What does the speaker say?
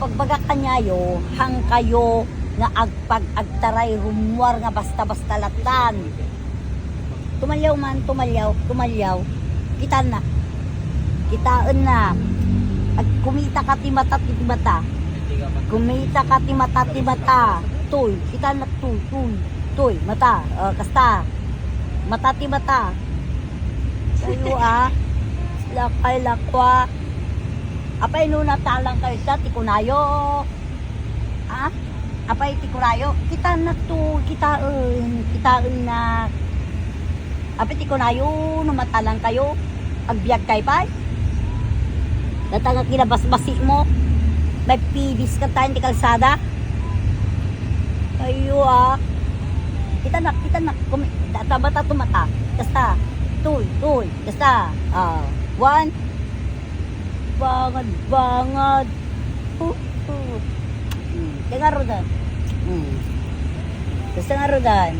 Pagbaga kanyayo, hang kayo nga agtaray rumwar nga basta-basta latan. Tumalyaw man, tumalyaw. Kitaan na. Kumita ka ti mata. Kumita ka ti mata. Tuy, kitaan na tuy, mata. Kasta. Mata ti mata. Kayo lakay lakwa. Apay nuna talang kayo sa tikunayo. Apay tikunayo. Kitaan na. Apay tikunayo, numatalang kayo. Agbiag kay pay. Datang kinabasbasi mo. May pibis ka tayo di kalsada. Kayo Kita na. Bata tumata. Kasta. Tuy. Kasta. One. Bangad. Dengar rodan. Basta nga rodan.